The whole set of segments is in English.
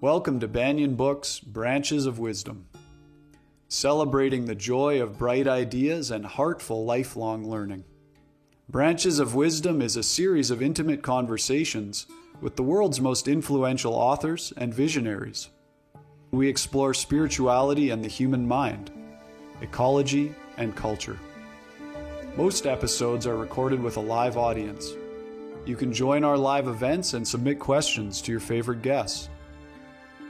Welcome to Banyen Books, Branches of Wisdom, celebrating the joy of bright ideas and heartful lifelong learning. Branches of Wisdom is a series of intimate conversations with the world's most influential authors and visionaries. We explore spirituality and the human mind, ecology and culture. Most episodes are recorded with a live audience. You can join our live events and submit questions to your favorite guests.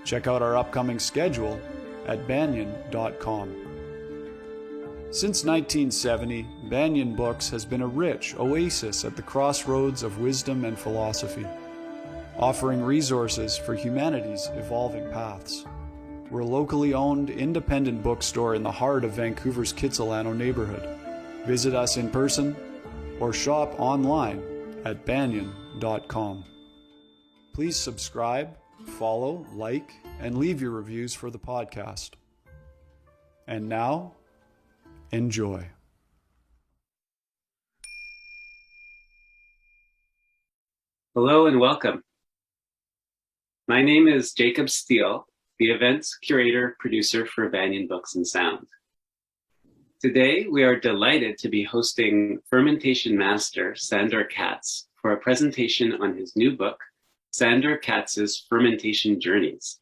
Check out our upcoming schedule at banyen.com. Since 1970, Banyen Books has been a rich oasis at the crossroads of wisdom and philosophy, offering resources for humanity's evolving paths. We're a locally owned, independent bookstore in the heart of Vancouver's Kitsilano neighborhood. Visit us in person or shop online at banyen.com. Please subscribe, follow, like, and leave your reviews for the podcast. And now, enjoy. Hello and welcome. My name is Jacob Steele, the events curator producer for Banyen Books and Sound. Today, we are delighted to be hosting fermentation master Sandor Katz for a presentation on his new book, Sandor Katz's Fermentation Journeys.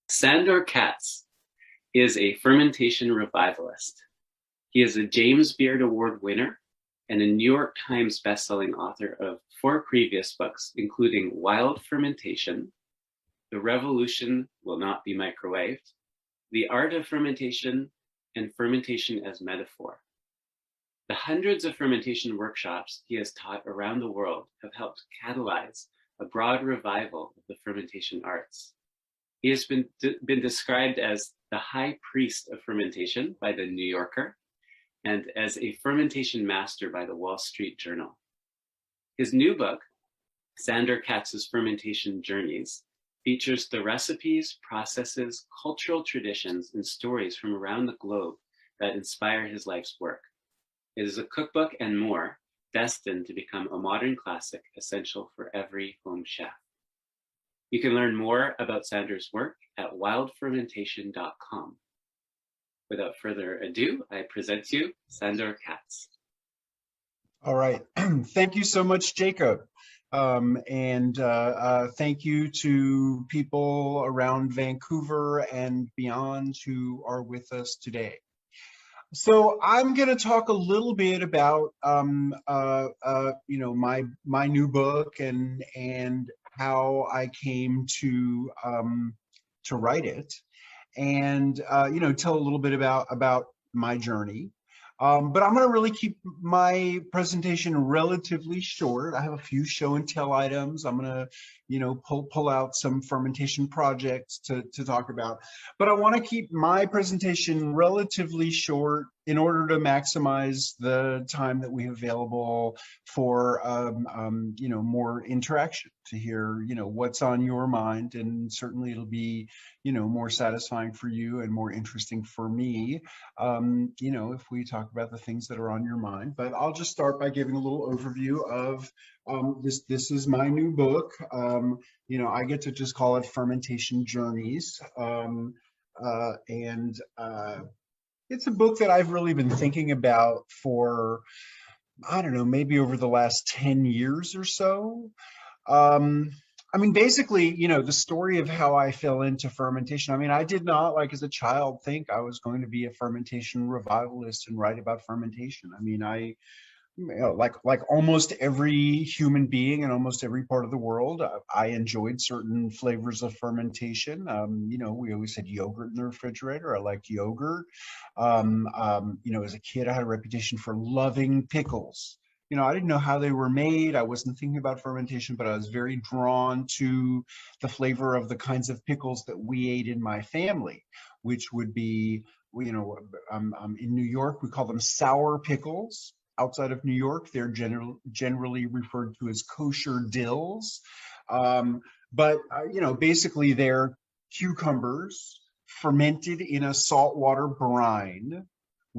Sandor Katz is a fermentation revivalist. He is a James Beard Award winner and a New York Times bestselling author of 4 previous books, including Wild Fermentation, The Revolution Will Not Be Microwaved, The Art of Fermentation, and Fermentation as Metaphor. The hundreds of fermentation workshops he has taught around the world have helped catalyze a broad revival of the fermentation arts. He has been described as the high priest of fermentation by the New Yorker and as a fermentation master by the Wall Street Journal. His new book, Sandor Katz's Fermentation Journeys, features the recipes, processes, cultural traditions, and stories from around the globe that inspire his life's work. It is a cookbook and more, destined to become a modern classic essential for every home chef. You can learn more about Sandor's work at wildfermentation.com. Without further ado, I present to you Sandor Katz. All right. Thank you so much, Jacob. Thank you to people around Vancouver and beyond who are with us today. So I'm going to talk a little bit about my new book and how I came to write it, and tell a little bit about my journey. But I'm going to really keep my presentation relatively short. I have a few show and tell items. I'm going to, pull out some fermentation projects to talk about. But I want to keep my presentation relatively short in order to maximize the time that we have available for, more interaction, to hear, what's on your mind. And certainly it'll be, more satisfying for you and more interesting for me, if we talk about the things that are on your mind. But I'll just start by giving a little overview of this is my new book. I get to just call it Fermentation Journeys. It's a book that I've really been thinking about for, I don't know, maybe over the last 10 years or so. Basically, the story of how I fell into fermentation. I did not, as a child, think I was going to be a fermentation revivalist and write about fermentation. Like almost every human being in almost every part of the world, I enjoyed certain flavors of fermentation. We always had yogurt in the refrigerator. I liked yogurt. As a kid, I had a reputation for loving pickles. I didn't know how they were made. I wasn't thinking about fermentation, but I was very drawn to the flavor of the kinds of pickles that we ate in my family, which would be, in New York, we call them sour pickles. Outside of New York, they're generally referred to as kosher dills. Basically they're cucumbers fermented in a saltwater brine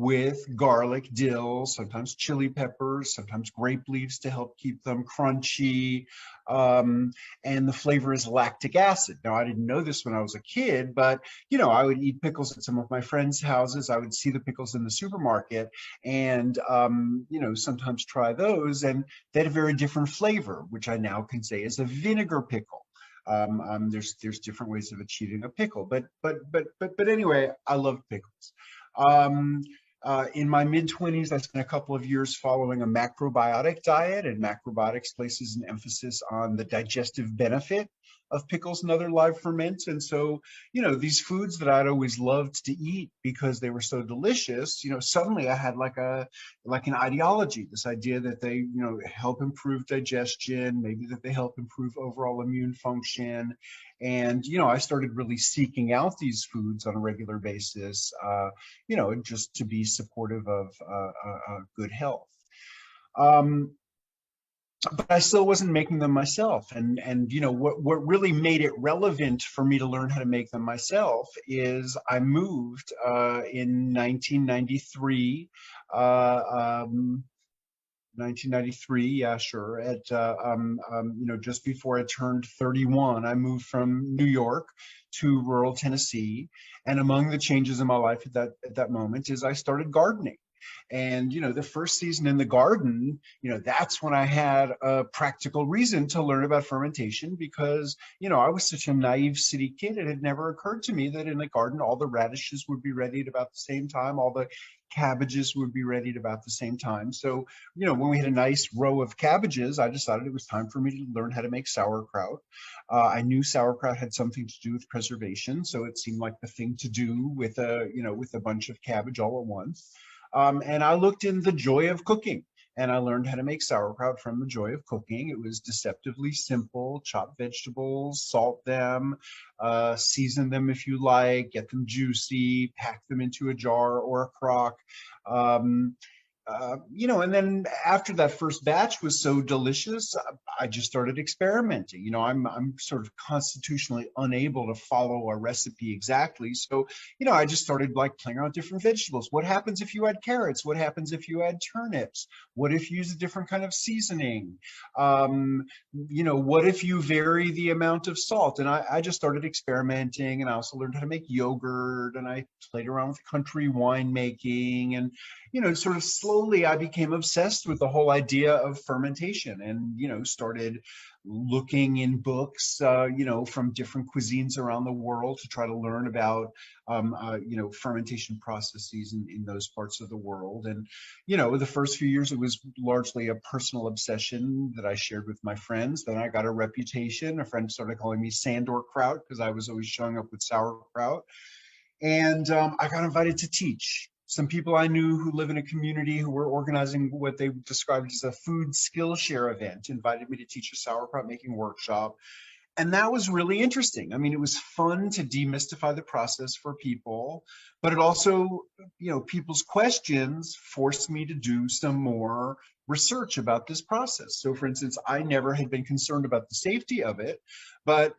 with garlic, dill, sometimes chili peppers, sometimes grape leaves to help keep them crunchy. And the flavor is lactic acid. Now, I didn't know this when I was a kid, but I would eat pickles at some of my friends' houses. I would see the pickles in the supermarket and, sometimes try those. And they had a very different flavor, which I now can say is a vinegar pickle. There's different ways of achieving a pickle, but anyway, I love pickles. In my mid-20s, I spent a couple of years following a macrobiotic diet, and macrobiotics places an emphasis on the digestive benefit of pickles and other live ferments. And so, these foods that I'd always loved to eat because they were so delicious, suddenly I had like an ideology, this idea that they, help improve digestion, maybe that they help improve overall immune function. And, I started really seeking out these foods on a regular basis, just to be supportive of good health. But I still wasn't making them myself. And what really made it relevant for me to learn how to make them myself is I moved in 1993. 1993, yeah, sure. At just before I turned 31, I moved from New York to rural Tennessee, and among the changes in my life at that moment is I started gardening. And the first season in the garden, that's when I had a practical reason to learn about fermentation, because I was such a naive city kid. It had never occurred to me that in the garden all the radishes would be ready at about the same time, all the cabbages would be ready at about the same time. So when we had a nice row of cabbages, I decided it was time for me to learn how to make sauerkraut. I knew sauerkraut had something to do with preservation, so it seemed like the thing to do with a bunch of cabbage all at once. And I looked in The Joy of Cooking, and I learned how to make sauerkraut from The Joy of Cooking. It was deceptively simple: chop vegetables, salt them, season them if you like, get them juicy, pack them into a jar or a crock. And then after that first batch was so delicious, I just started experimenting. I'm sort of constitutionally unable to follow a recipe exactly. So, I just started like playing around with different vegetables. What happens if you add carrots? What happens if you add turnips? What if you use a different kind of seasoning? What if you vary the amount of salt? And I just started experimenting, and I also learned how to make yogurt, and I played around with country winemaking, and sort of slowly I became obsessed with the whole idea of fermentation, and, started looking in books, from different cuisines around the world to try to learn about, fermentation processes in those parts of the world. And, the first few years, it was largely a personal obsession that I shared with my friends. Then I got a reputation. A friend started calling me Sandor kraut because I was always showing up with sauerkraut. And I got invited to teach. Some people I knew who live in a community who were organizing what they described as a food Skillshare event invited me to teach a sauerkraut making workshop. And that was really interesting. I mean, it was fun to demystify the process for people, but it also, people's questions forced me to do some more research about this process. So for instance, I never had been concerned about the safety of it, but,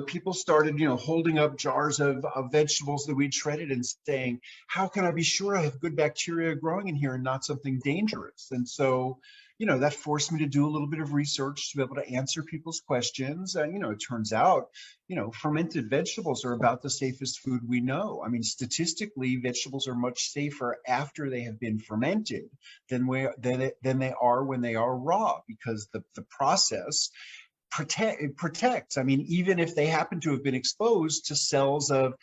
people started, holding up jars of vegetables that we'd shredded and saying, how can I be sure I have good bacteria growing in here and not something dangerous? And so, that forced me to do a little bit of research to be able to answer people's questions. And, it turns out, fermented vegetables are about the safest food we know. I mean, statistically, vegetables are much safer after they have been fermented than they are when they are raw, because the process protects. I mean, even if they happen to have been exposed to cells of,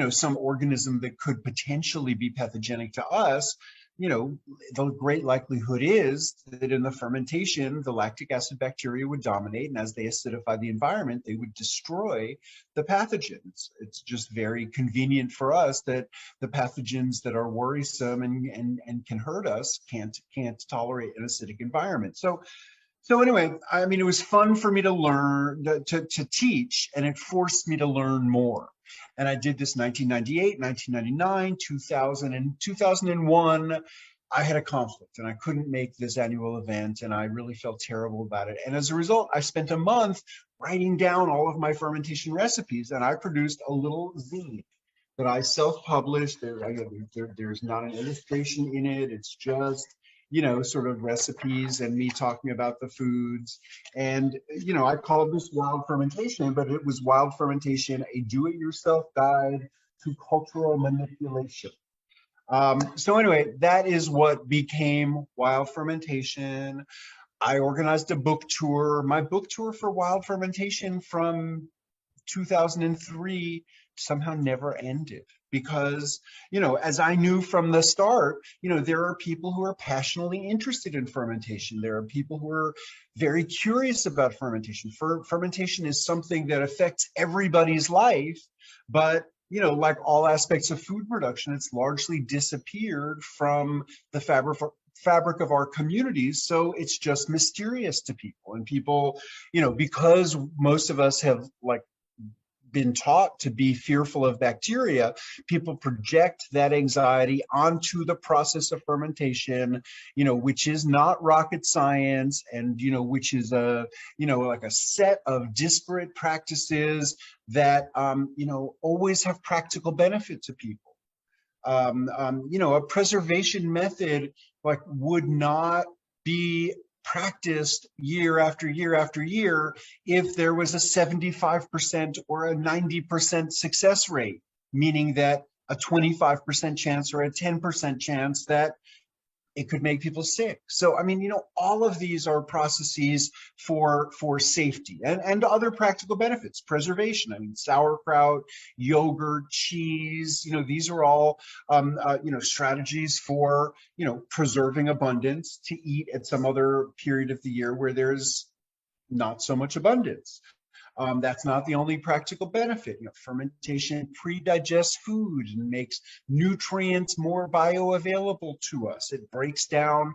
some organism that could potentially be pathogenic to us, the great likelihood is that in the fermentation, the lactic acid bacteria would dominate, and as they acidify the environment, they would destroy the pathogens. It's just very convenient for us that the pathogens that are worrisome and can hurt us can't tolerate an acidic environment. So anyway, I mean, it was fun for me to learn, to teach, and it forced me to learn more. And I did this 1998, 1999, 2000, and 2001. I had a conflict and I couldn't make this annual event, and I really felt terrible about it. And as a result, I spent a month writing down all of my fermentation recipes, and I produced a little zine that I self-published. There's not an illustration in it. It's just, sort of recipes and me talking about the foods. And, I called this Wild Fermentation, but it was Wild Fermentation, a do-it-yourself guide to cultural manipulation. So anyway, that is what became Wild Fermentation. I organized a book tour. My book tour for Wild Fermentation from 2003 somehow never ended because, as I knew from the start, there are people who are passionately interested in fermentation. There are people who are very curious about fermentation. Fermentation is something that affects everybody's life, but like all aspects of food production, it's largely disappeared from the fabric of our communities. So it's just mysterious to people. And people, because most of us have been taught to be fearful of bacteria, people project that anxiety onto the process of fermentation, which is not rocket science, and which is like a set of disparate practices that always have practical benefit to people. A preservation method would not be practiced year after year after year if there was a 75% or a 90% success rate, meaning that a 25% chance or a 10% chance that it could make people sick. So, all of these are processes for safety and other practical benefits, preservation. Sauerkraut, yogurt, cheese, these are all, strategies for, preserving abundance to eat at some other period of the year where there's not so much abundance. That's not the only practical benefit. Fermentation pre-digests food and makes nutrients more bioavailable to us. It breaks down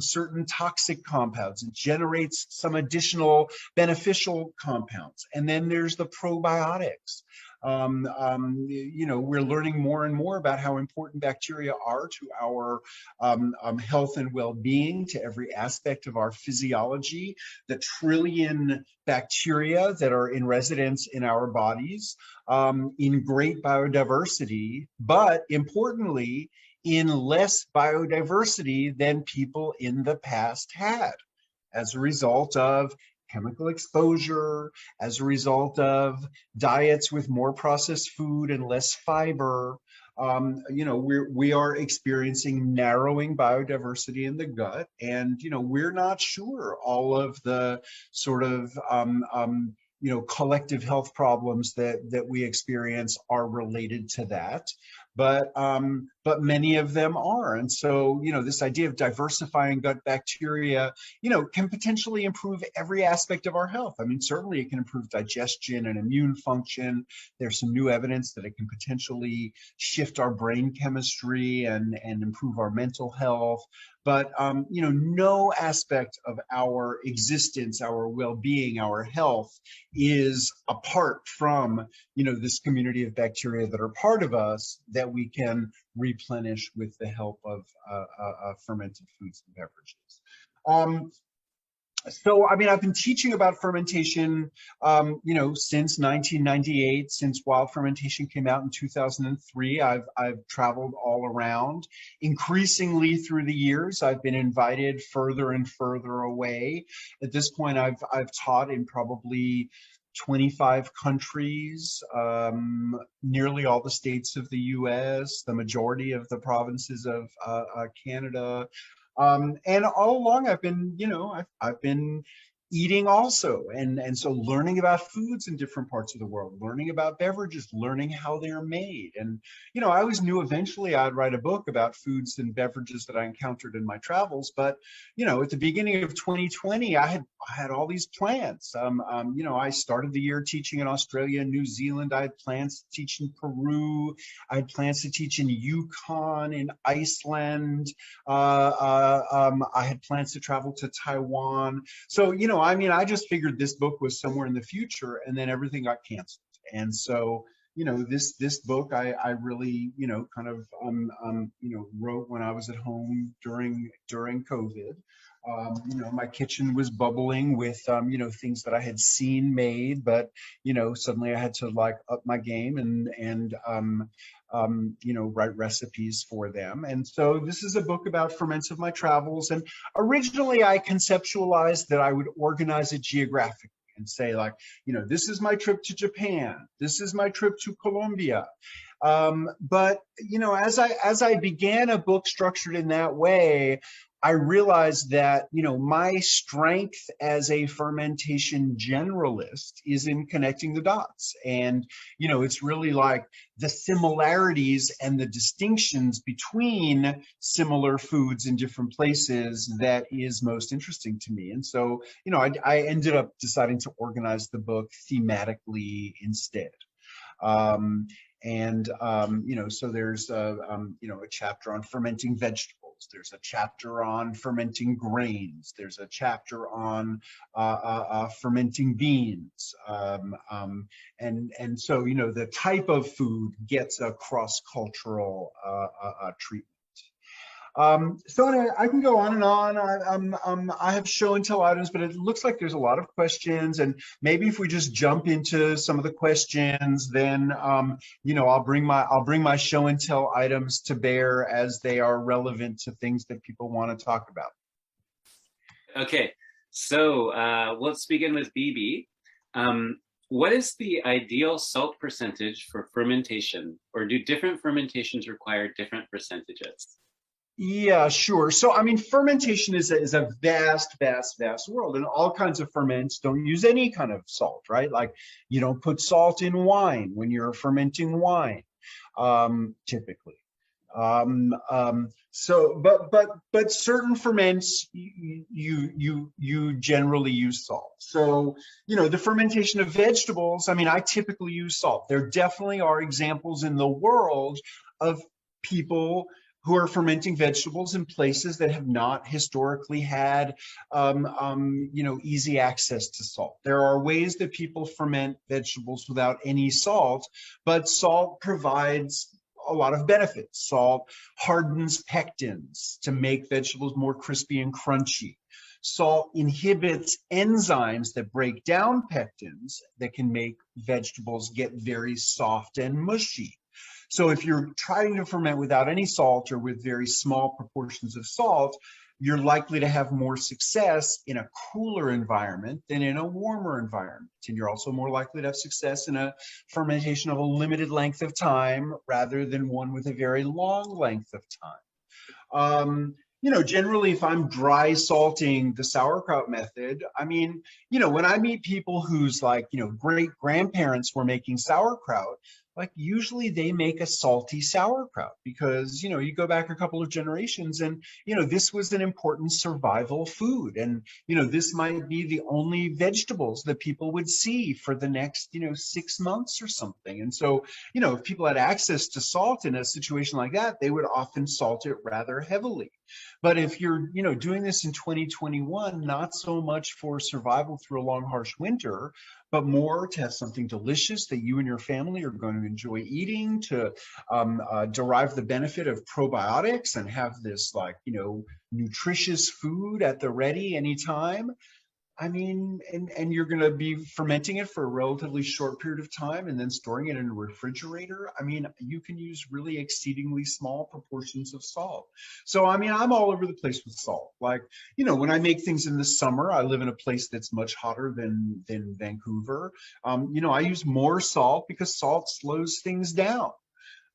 certain toxic compounds. It generates some additional beneficial compounds. And then there's the probiotics. We're learning more and more about how important bacteria are to our health and well-being, to every aspect of our physiology. The trillion bacteria that are in residence in our bodies, in great biodiversity, but importantly, in less biodiversity than people in the past had, as a result of chemical exposure, as a result of diets with more processed food and less fiber. We are experiencing narrowing biodiversity in the gut, and we're not sure all of the sort of collective health problems that we experience are related to that, but many of them are. And so this idea of diversifying gut bacteria can potentially improve every aspect of our health. Certainly it can improve digestion and immune function. There's some new evidence that it can potentially shift our brain chemistry and improve our mental health. But no aspect of our existence, our well-being, our health is apart from this community of bacteria that are part of us that we can replenish with the help of fermented foods and beverages. So, I've been teaching about fermentation, since 1998, since Wild Fermentation came out in 2003. I've traveled all around. Increasingly through the years, I've been invited further and further away. At this point, I've taught in probably 25 countries, nearly all the states of the U.S., the majority of the provinces of Canada. And all along I've been, I've been eating also. And so learning about foods in different parts of the world, learning about beverages, learning how they're made. And, I always knew eventually I'd write a book about foods and beverages that I encountered in my travels. But, at the beginning of 2020, I had all these plans. I started the year teaching in Australia and New Zealand. I had plans to teach in Peru. I had plans to teach in Yukon, in Iceland. I had plans to travel to Taiwan. So, I just figured this book was somewhere in the future, and then everything got canceled. And so, this book I really, kind of, wrote when I was at home during COVID. My kitchen was bubbling with, things that I had seen made, but, suddenly I had to like up my game and write recipes for them. And so this is a book about ferments of my travels. And originally I conceptualized that I would organize it geographically and say like, this is my trip to Japan. This is my trip to Colombia. But as I began a book structured in that way, I realized that, my strength as a fermentation generalist is in connecting the dots. And, it's really like the similarities and the distinctions between similar foods in different places that is most interesting to me. And so, I ended up deciding to organize the book thematically instead. So there's a chapter on fermenting vegetables. There's a chapter on fermenting grains. There's a chapter on fermenting beans. And so the type of food gets a cross-cultural treatment. So anyway, I can go on and on. I have show and tell items, but it looks like there's a lot of questions. And maybe if we just jump into some of the questions, then I'll bring my show and tell items to bear as they are relevant to things that people want to talk about. Okay, so let's begin with BB. What is the ideal salt percentage for fermentation, or do different fermentations require different percentages? Yeah, sure. So, fermentation is a vast, vast, vast world, and all kinds of ferments don't use any kind of salt, right? Like you don't put salt in wine when you're fermenting wine, typically. But certain ferments you generally use salt. So, the fermentation of vegetables, I typically use salt. There definitely are examples in the world of people who are fermenting vegetables in places that have not historically had, easy access to salt. There are ways that people ferment vegetables without any salt, but salt provides a lot of benefits. Salt hardens pectins to make vegetables more crispy and crunchy. Salt inhibits enzymes that break down pectins that can make vegetables get very soft and mushy. So if you're trying to ferment without any salt or with very small proportions of salt, you're likely to have more success in a cooler environment than in a warmer environment. And you're also more likely to have success in a fermentation of a limited length of time rather than one with a very long length of time. Generally, if I'm dry salting the sauerkraut method, when I meet people whose great grandparents were making sauerkraut, usually they make a salty sauerkraut because, you go back a couple of generations and, this was an important survival food. And, this might be the only vegetables that people would see for the next, 6 months or something. And so, if people had access to salt in a situation like that, they would often salt it rather heavily. But if you're, doing this in 2021, not so much for survival through a long, harsh winter, but more to have something delicious that you and your family are going to enjoy eating, to derive the benefit of probiotics and have this nutritious food at the ready anytime. And you're going to be fermenting it for a relatively short period of time and then storing it in a refrigerator. You can use really exceedingly small proportions of salt. So, I'm all over the place with salt. When I make things in the summer, I live in a place that's much hotter than Vancouver. I use more salt because salt slows things down.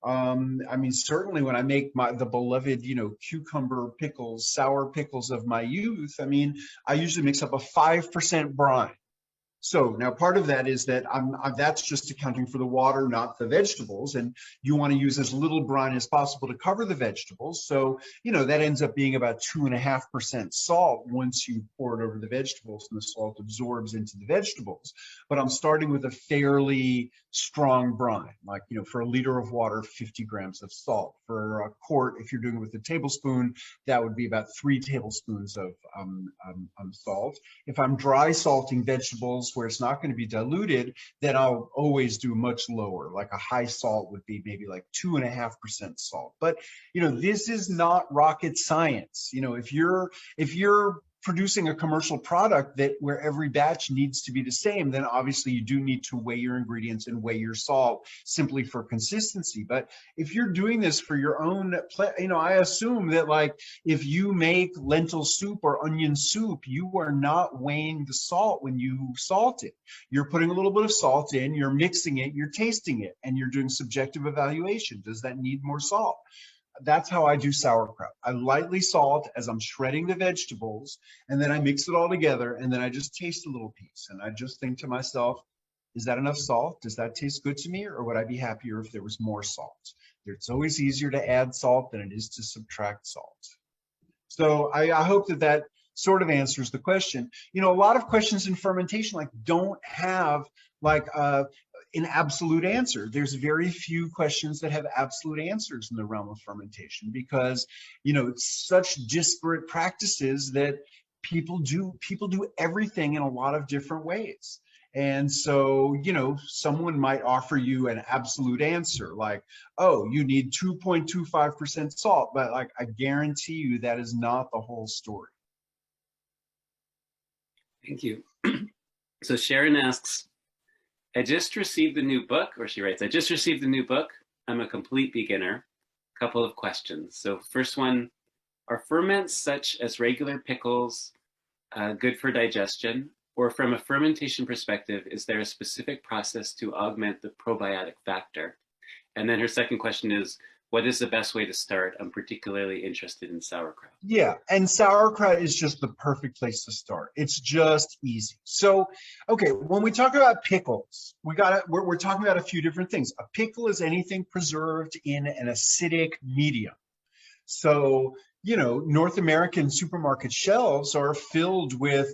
Certainly when I make the beloved, cucumber pickles, sour pickles of my youth, I usually mix up a 5% brine. So now part of that is that that's just accounting for the water, not the vegetables. And you want to use as little brine as possible to cover the vegetables. So, that ends up being about 2.5% salt once you pour it over the vegetables and the salt absorbs into the vegetables. But I'm starting with a fairly strong brine, for a liter of water, 50 grams of salt. For a quart, if you're doing it with a tablespoon, that would be about 3 tablespoons of salt. If I'm dry salting vegetables where it's not going to be diluted, then I'll always do much lower. Like a high salt would be maybe 2.5% salt. But this is not rocket science. If you're producing a commercial product that where every batch needs to be the same, then obviously you do need to weigh your ingredients and weigh your salt simply for consistency. But if you're doing this for your own, I assume that like if you make lentil soup or onion soup, you are not weighing the salt when you salt it. You're putting a little bit of salt in, you're mixing it, you're tasting it, and you're doing subjective evaluation. Does that need more salt? That's how I do sauerkraut. I lightly salt as I'm shredding the vegetables, and then I mix it all together, and then I just taste a little piece. And I just think to myself, is that enough salt? Does that taste good to me? Or would I be happier if there was more salt? It's always easier to add salt than it is to subtract salt. So I hope that that sort of answers the question. A lot of questions in fermentation like don't have like an absolute answer. There's very few questions that have absolute answers in the realm of fermentation because, it's such disparate practices that people do everything in a lot of different ways. And so, someone might offer you an absolute answer like, oh, you need 2.25% salt, but like I guarantee you that is not the whole story. Thank you. So Sharon asks, I just received the new book, or she writes, I just received the new book. I'm a complete beginner. Couple of questions. So first one, are ferments such as regular pickles good for digestion? Or from a fermentation perspective, is there a specific process to augment the probiotic factor? And then her second question is, what is the best way to start? I'm particularly interested in sauerkraut. Yeah, and sauerkraut is just the perfect place to start. It's just easy. So, okay, when we talk about pickles, we're talking about a few different things. A pickle is anything preserved in an acidic medium. So, North American supermarket shelves are filled with,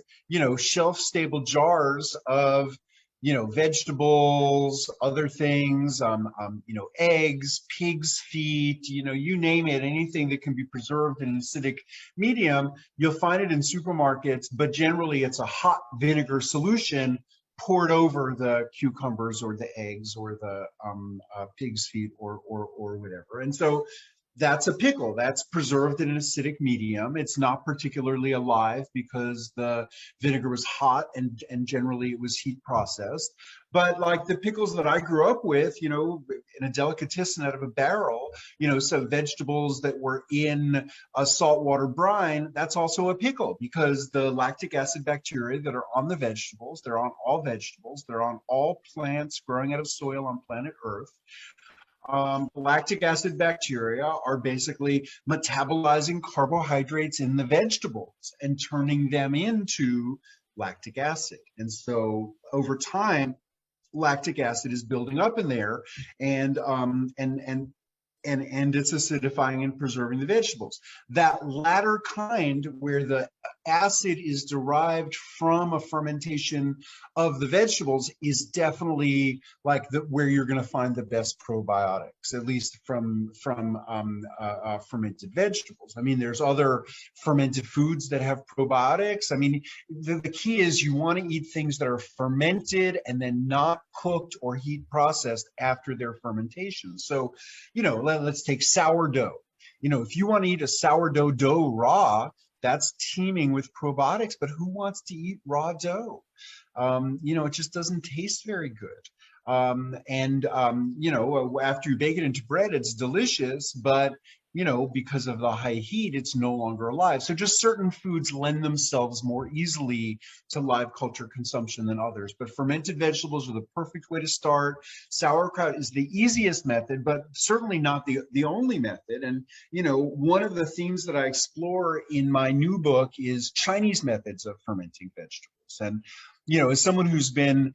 shelf-stable jars of, vegetables, other things, eggs, pig's feet, you name it, anything that can be preserved in an acidic medium, you'll find it in supermarkets, but generally it's a hot vinegar solution poured over the cucumbers or the eggs or the pig's feet or whatever. And so that's a pickle. That's preserved in an acidic medium. It's not particularly alive because the vinegar was hot and generally it was heat processed. But like the pickles that I grew up with, in a delicatessen out of a barrel, so vegetables that were in a saltwater brine, that's also a pickle because the lactic acid bacteria that are on the vegetables, they're on all vegetables, they're on all plants growing out of soil on planet Earth. Lactic acid bacteria are basically metabolizing carbohydrates in the vegetables and turning them into lactic acid. And so over time, lactic acid is building up in there and it's acidifying and preserving the vegetables. That latter kind where the acid is derived from a fermentation of the vegetables is definitely like where you're going to find the best probiotics, at least from fermented vegetables. I mean, there's other fermented foods that have probiotics. I mean, the key is you want to eat things that are fermented and then not cooked or heat processed after their fermentation. So, let's take sourdough. If you want to eat a sourdough dough raw, that's teeming with probiotics, but who wants to eat raw dough? It just doesn't taste very good. After you bake it into bread, it's delicious, but because of the high heat, it's no longer alive. So just certain foods lend themselves more easily to live culture consumption than others. But fermented vegetables are the perfect way to start. Sauerkraut is the easiest method, but certainly not the only method. And, one of the themes that I explore in my new book is Chinese methods of fermenting vegetables. And, as someone who's been,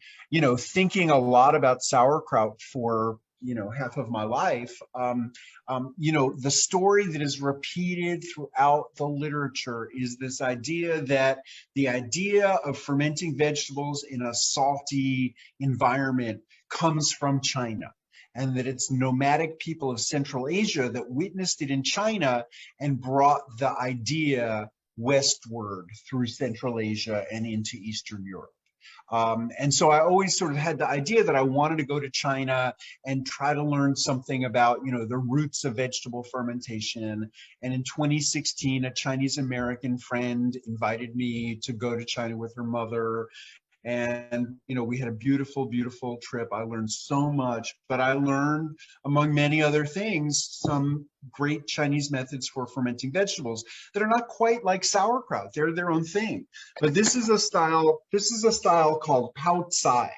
thinking a lot about sauerkraut for half of my life, the story that is repeated throughout the literature is this idea that the idea of fermenting vegetables in a salty environment comes from China, and that it's nomadic people of Central Asia that witnessed it in China and brought the idea westward through Central Asia and into Eastern Europe. And so I always sort of had the idea that I wanted to go to China and try to learn something about, the roots of vegetable fermentation. And in 2016, a Chinese American friend invited me to go to China with her mother. And, we had a beautiful, beautiful trip. I learned so much, but I learned, among many other things, some great Chinese methods for fermenting vegetables that are not quite like sauerkraut. They're their own thing. But this is a style called Pao Tsai.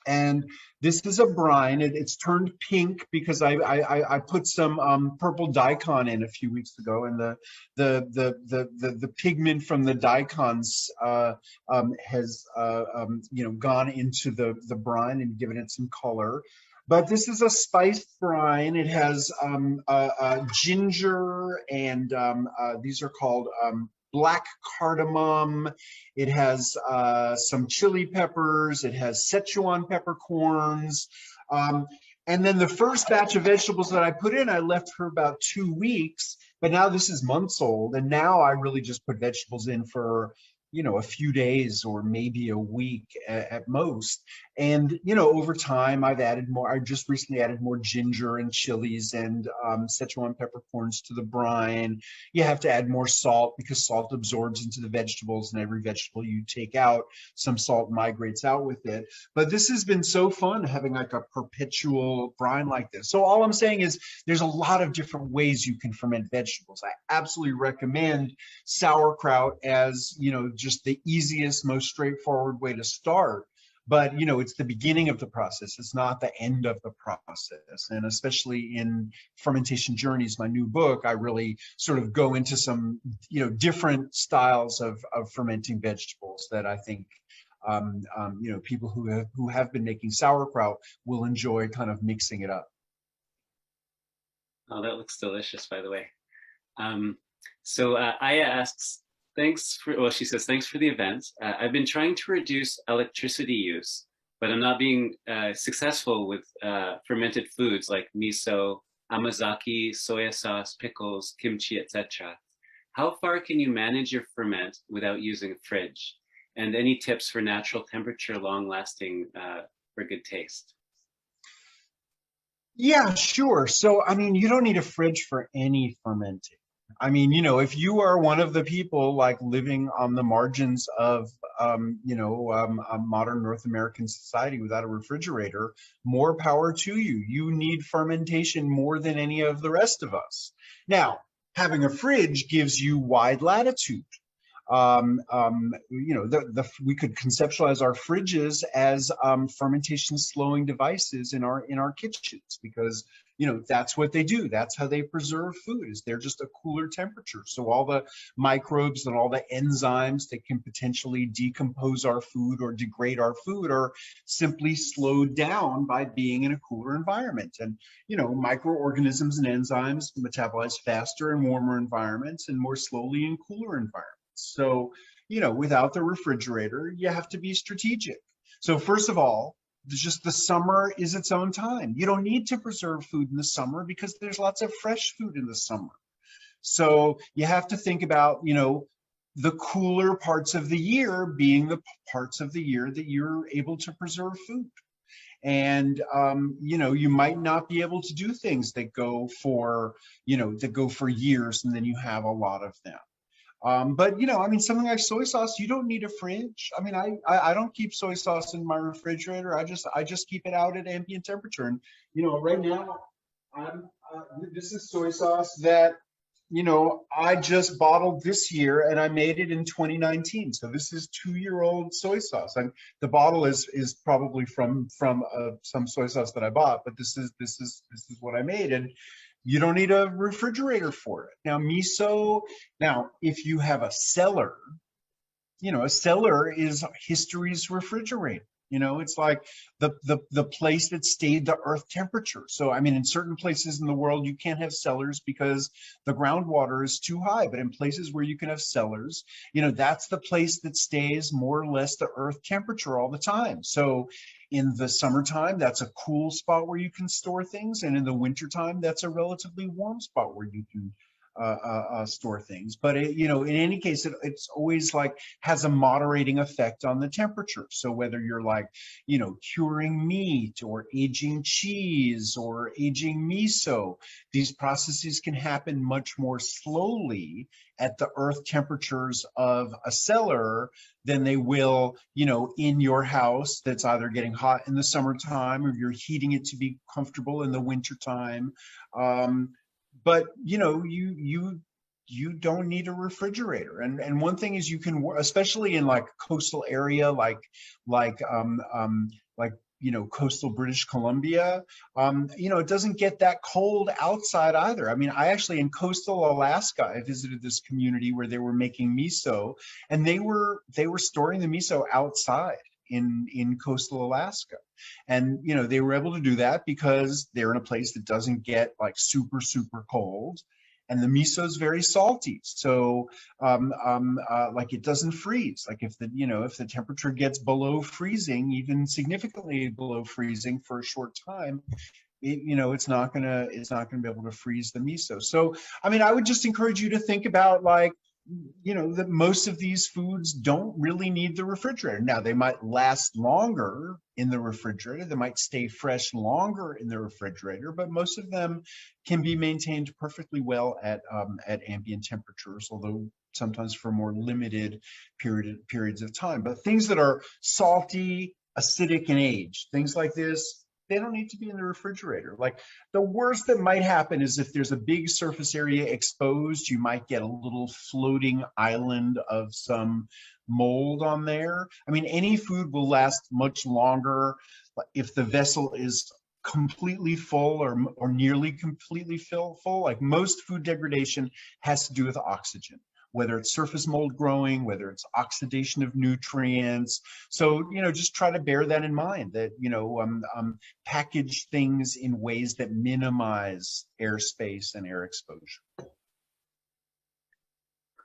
And this is a brine. It's turned pink because I put some purple daikon in a few weeks ago, and the pigment from the daikons has gone into the brine and given it some color. But this is a spiced brine. It has ginger, and these are called black cardamom. It has some chili peppers. It has Szechuan peppercorns. And then the first batch of vegetables that I put in, I left for about 2 weeks, but now this is months old. And now I really just put vegetables in for, a few days or maybe a week at most. And, over time I've added more. I just recently added more ginger and chilies and Szechuan peppercorns to the brine. You have to add more salt because salt absorbs into the vegetables, and every vegetable you take out, some salt migrates out with it. But this has been so fun having like a perpetual brine like this. So all I'm saying is there's a lot of different ways you can ferment vegetables. I absolutely recommend sauerkraut as, just the easiest, most straightforward way to start. But, it's the beginning of the process. It's not the end of the process. And especially in Fermentation Journeys, my new book, I really sort of go into some, different styles of fermenting vegetables that I think, people who have been making sauerkraut will enjoy kind of mixing it up. Oh, that looks delicious, by the way. So Aya asks, she says, thanks for the event. I've been trying to reduce electricity use, but I'm not being successful with fermented foods like miso, amazaki, soya sauce, pickles, kimchi, etc. How far can you manage your ferment without using a fridge? And any tips for natural temperature, long-lasting for good taste? Yeah, sure. So, you don't need a fridge for any fermenting. If you are one of the people like living on the margins of, a modern North American society without a refrigerator, more power to you. You need fermentation more than any of the rest of us. Now, having a fridge gives you wide latitude. We could conceptualize our fridges as fermentation slowing devices in our kitchens, because that's what they do. That's how they preserve food, is they're just a cooler temperature. So all the microbes and all the enzymes that can potentially decompose our food or degrade our food are simply slowed down by being in a cooler environment. And microorganisms and enzymes metabolize faster in warmer environments and more slowly in cooler environments. So, without the refrigerator, you have to be strategic. So first of all, just the summer is its own time. You don't need to preserve food in the summer because there's lots of fresh food in the summer. So you have to think about, the cooler parts of the year being the parts of the year that you're able to preserve food. And, you might not be able to do things that go for years and then you have a lot of them. But something like soy sauce, you don't need a fridge. I don't keep soy sauce in my refrigerator. I just keep it out at ambient temperature. And right now, this is soy sauce that I just bottled this year, and I made it in 2019. So this is 2-year-old soy sauce. And the bottle is probably from some soy sauce that I bought, but this is what I made. And you don't need a refrigerator for it. Now, miso, if you have a cellar, a cellar is history's refrigerator. It's like the place that stayed the earth temperature. So, in certain places in the world, you can't have cellars because the groundwater is too high. But in places where you can have cellars, that's the place that stays more or less the earth temperature all the time. So in the summertime, that's a cool spot where you can store things. And in the wintertime, that's a relatively warm spot where you can store things. But in any case, it's always like has a moderating effect on the temperature. So whether you're like, curing meat or aging cheese or aging miso, these processes can happen much more slowly at the earth temperatures of a cellar than they will, in your house that's either getting hot in the summertime or you're heating it to be comfortable in the wintertime. But you don't need a refrigerator. And one thing is you can, especially in like coastal area, like coastal British Columbia, it doesn't get that cold outside either. I mean, I actually, in coastal Alaska, I visited this community where they were making miso, and they were storing the miso outside in coastal Alaska. And they were able to do that because they're in a place that doesn't get like super cold, and the miso is very salty, so like it doesn't freeze. Like if the temperature gets below freezing, even significantly below freezing for a short time, it's not gonna be able to freeze the miso. So I mean, I would just encourage you to think about like, that most of these foods don't really need the refrigerator. Now, they might last longer in the refrigerator. They might stay fresh longer in the refrigerator, but most of them can be maintained perfectly well at ambient temperatures, although sometimes for more limited periods of time. But things that are salty, acidic, and aged, things like this, they don't need to be in the refrigerator. Like the worst that might happen is if there's a big surface area exposed, you might get a little floating island of some mold on there. I mean, any food will last much longer if the vessel is completely full or nearly completely full. Like most food degradation has to do with oxygen, whether it's surface mold growing, whether it's oxidation of nutrients. So, just try to bear that in mind, that, package things in ways that minimize airspace and air exposure.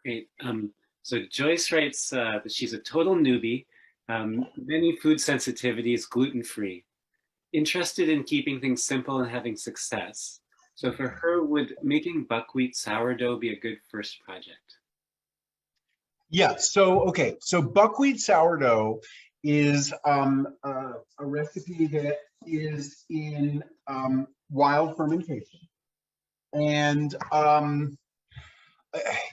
Great. So Joyce writes that she's a total newbie, many food sensitivities, gluten-free, interested in keeping things simple and having success. So for her, would making buckwheat sourdough be a good first project? Yeah, so buckwheat sourdough is a recipe that is in wild fermentation. And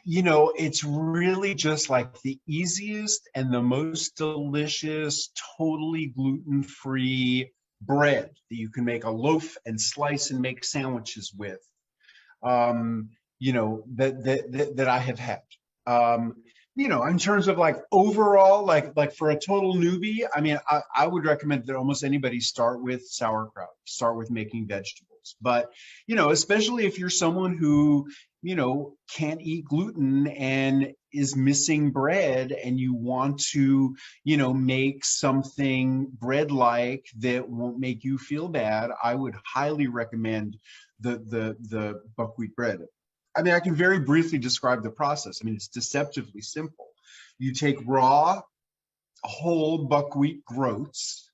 it's really just like the easiest and the most delicious, totally gluten-free bread that you can make a loaf and slice and make sandwiches with, that I have had. In terms of like overall, like for a total newbie, I mean, I would recommend that almost anybody start with sauerkraut, start with making vegetables. But, especially if you're someone who, can't eat gluten and is missing bread and you want to, make something bread-like that won't make you feel bad, I would highly recommend the buckwheat bread. I mean, I can very briefly describe the process. I mean, it's deceptively simple. You take raw, whole buckwheat groats,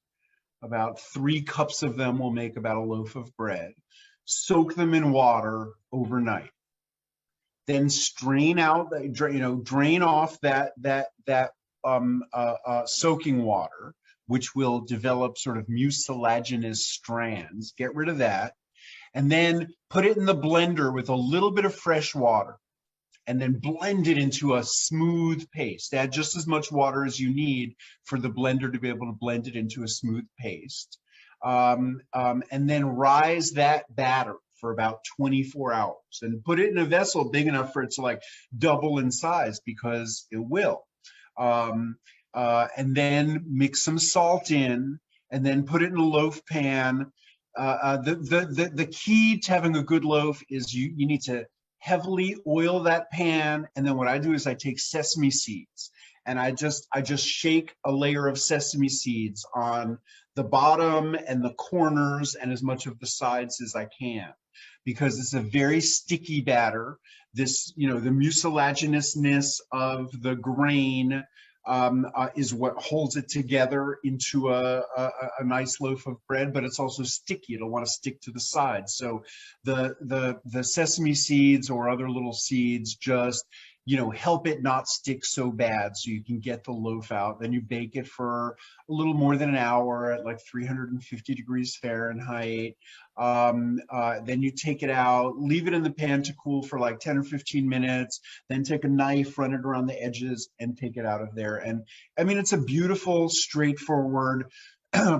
about 3 cups of them will make about a loaf of bread. Soak them in water overnight. Then strain out, drain off that soaking water, which will develop sort of mucilaginous strands. Get rid of that. And then put it in the blender with a little bit of fresh water, and then blend it into a smooth paste. Add just as much water as you need for the blender to be able to blend it into a smooth paste. And then rise that batter for about 24 hours and put it in a vessel big enough for it to like double in size, because it will. And then mix some salt in, and then put it in a loaf pan. The key to having a good loaf is you need to heavily oil that pan. And then what I do is I take sesame seeds and I just shake a layer of sesame seeds on the bottom and the corners and as much of the sides as I can, because it's a very sticky batter. This, the mucilaginousness of the grain is what holds it together into a nice loaf of bread, but it's also sticky. It'll want to stick to the sides. So the sesame seeds or other little seeds just, help it not stick so bad so you can get the loaf out. Then you bake it for a little more than an hour at like 350 degrees Fahrenheit. Then you take it out, leave it in the pan to cool for like 10 or 15 minutes, then take a knife, run it around the edges and take it out of there. And I mean, it's a beautiful, straightforward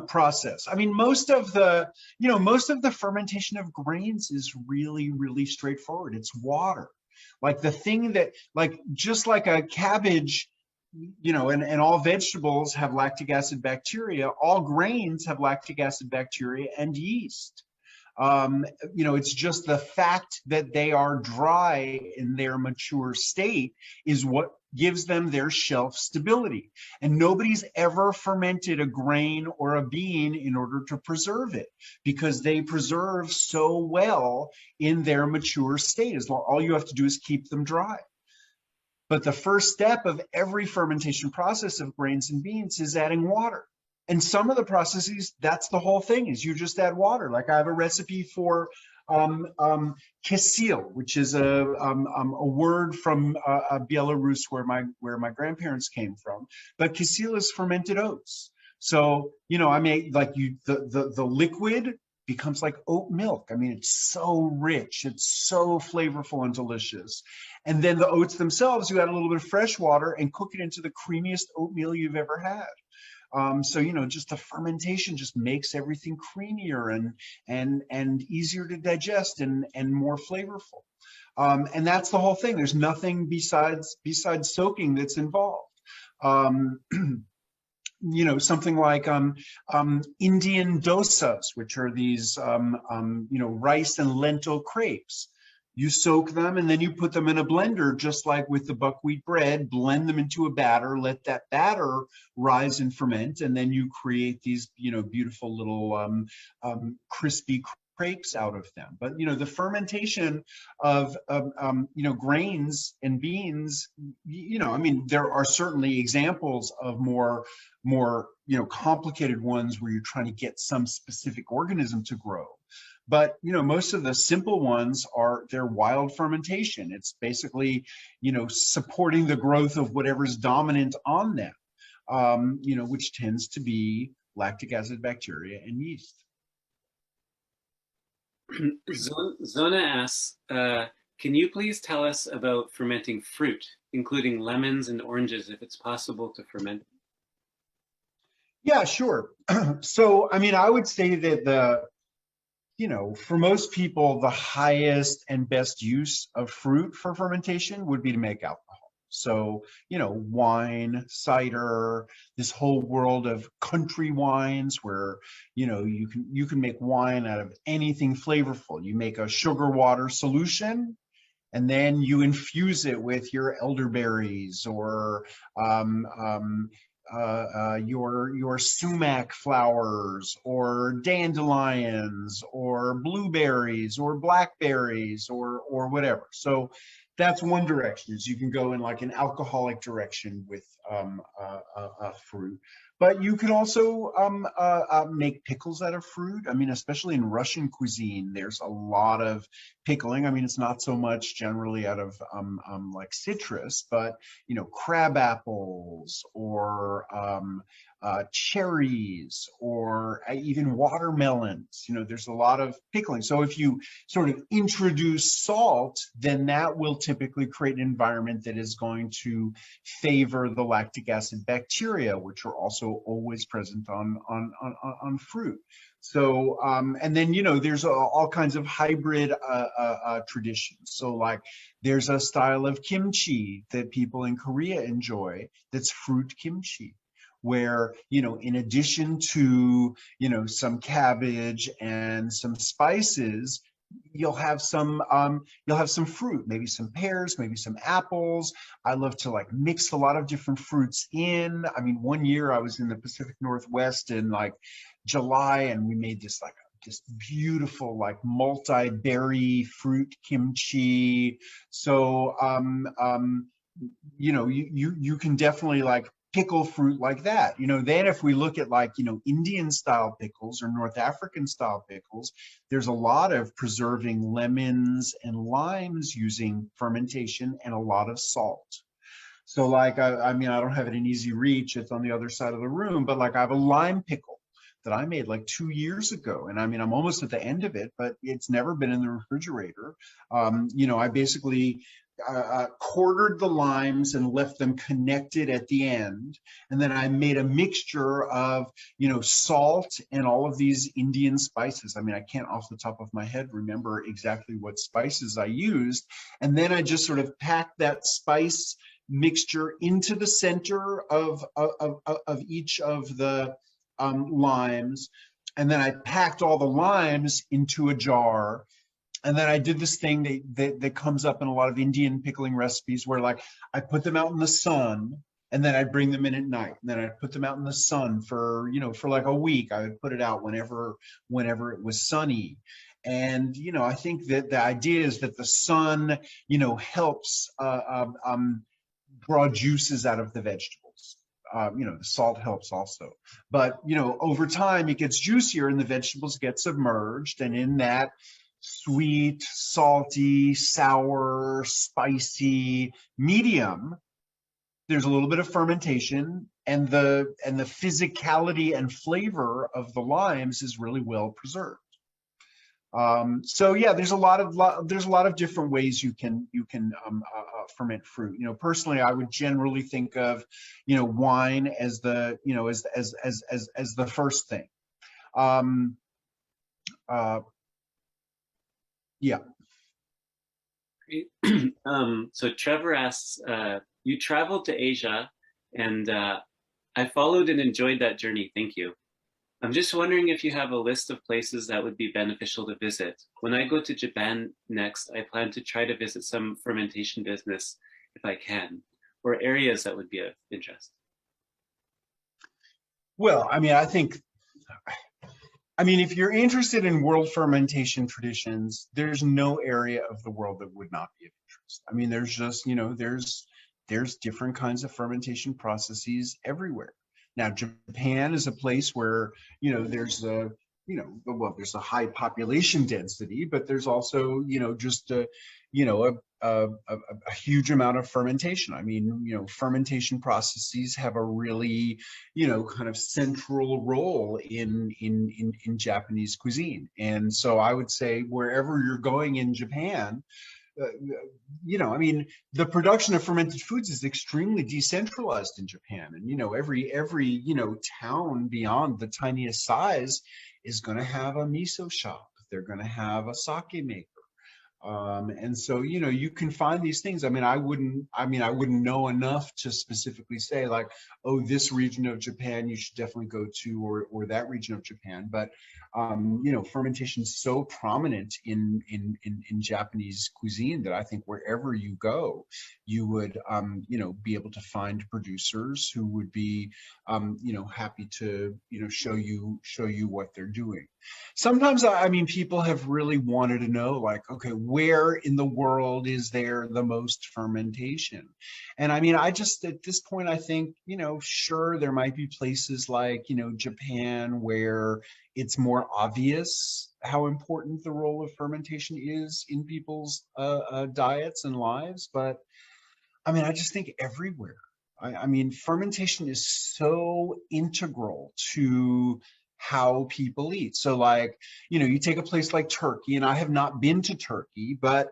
process. I mean, most of the fermentation of grains is really, really straightforward. It's water. Like the thing that, like, just like a cabbage, and all vegetables have lactic acid bacteria, all grains have lactic acid bacteria and yeast. It's just the fact that they are dry in their mature state is what gives them their shelf stability. And nobody's ever fermented a grain or a bean in order to preserve it because they preserve so well in their mature state. All you have to do is keep them dry. But the first step of every fermentation process of grains and beans is adding water. And some of the processes, that's the whole thing, is you just add water. Like I have a recipe for kysil, which is a word from Belarus where my grandparents came from. But kysil is fermented oats. So, I made the liquid becomes like oat milk. I mean, it's so rich, it's so flavorful and delicious. And then the oats themselves, you add a little bit of fresh water and cook it into the creamiest oatmeal you've ever had. So just the fermentation just makes everything creamier and easier to digest and more flavorful. And that's the whole thing. There's nothing besides soaking that's involved. Something like Indian dosas, which are these rice and lentil crepes. You soak them and then you put them in a blender, just like with the buckwheat bread, blend them into a batter, let that batter rise and ferment, and then you create these, beautiful little crispy crepes out of them. But, the fermentation of grains and beans, there are certainly examples of more complicated ones where you're trying to get some specific organism to grow. But, most of the simple ones they're wild fermentation. It's basically, supporting the growth of whatever's dominant on them, which tends to be lactic acid bacteria and yeast. Zona asks, can you please tell us about fermenting fruit, including lemons and oranges, if it's possible to ferment? Yeah, sure. So, I would say that for most people, the highest and best use of fruit for fermentation would be to make alcohol. So, wine, cider, this whole world of country wines where, you can make wine out of anything flavorful. You make a sugar water solution and then you infuse it with your elderberries or your sumac flowers or dandelions or blueberries or blackberries or whatever. So that's one direction, is you can go in like an alcoholic direction with fruit. But you can also make pickles out of fruit. Especially in Russian cuisine, there's a lot of pickling. It's not so much generally out of like citrus, but crab apples or cherries or even watermelons. There's a lot of pickling. So if you sort of introduce salt, then that will typically create an environment that is going to favor the lactic acid bacteria, which are also always present on fruit. So, and then, there's all kinds of hybrid traditions. So like there's a style of kimchi that people in Korea enjoy that's fruit kimchi, where, in addition to, some cabbage and some spices, you'll have some fruit, maybe some pears, maybe some apples. I love to like mix a lot of different fruits in. One year I was in the Pacific Northwest in like July, and we made this beautiful like multi-berry fruit kimchi. So you can definitely like pickle fruit like that. Then if we look at like, Indian style pickles or North African style pickles, there's a lot of preserving lemons and limes using fermentation and a lot of salt. So like, I mean, I don't have it in easy reach. It's on the other side of the room, but like I have a lime pickle that I made like 2 years ago. And I mean, I'm almost at the end of it, but it's never been in the refrigerator. I basically quartered the limes and left them connected at the end. And then I made a mixture of, salt and all of these Indian spices. I mean, I can't off the top of my head remember exactly what spices I used. And then I just sort of packed that spice mixture into the center of each of the limes. And then I packed all the limes into a jar. And then I did this thing that comes up in a lot of Indian pickling recipes where like I put them out in the sun and then I'd bring them in at night. And then I'd put them out in the sun for like a week. I would put it out whenever it was sunny. And, I think that the idea is that the sun, helps draw juices out of the vegetables. The salt helps also. But, over time it gets juicier and the vegetables get submerged. And in that sweet, salty, sour, spicy medium, there's a little bit of fermentation, and the physicality and flavor of the limes is really well preserved. So yeah, there's a lot of different ways you can ferment fruit. Personally, I would generally think of wine as the as the first thing. Yeah. Great. So Trevor asks, you traveled to Asia, and I followed and enjoyed that journey. Thank you. I'm just wondering if you have a list of places that would be beneficial to visit. When I go to Japan next, I plan to try to visit some fermentation business if I can, or areas that would be of interest. Well, I mean, if you're interested in world fermentation traditions, there's no area of the world that would not be of interest. I mean, there's just, there's different kinds of fermentation processes everywhere. Now, Japan is a place where, there's there's a high population density, but there's also, just a huge amount of fermentation. I mean, fermentation processes have a really, kind of central role in Japanese cuisine. And so I would say wherever you're going in Japan, the production of fermented foods is extremely decentralized in Japan. And, every town beyond the tiniest size is going to have a miso shop. They're going to have a sake maker. And so, you can find these things. I wouldn't know enough to specifically say like, oh, this region of Japan you should definitely go to, or that region of Japan. But, fermentation is so prominent in Japanese cuisine that I think wherever you go, you would, be able to find producers who would be, happy to, show you what they're doing. Sometimes, people have really wanted to know, like, okay, where in the world is there the most fermentation? And I just, at this point, I think, sure, there might be places like, Japan where it's more obvious how important the role of fermentation is in people's diets and lives. But I just think everywhere. Fermentation is so integral to how people eat. So like, you take a place like Turkey, and I have not been to Turkey, but,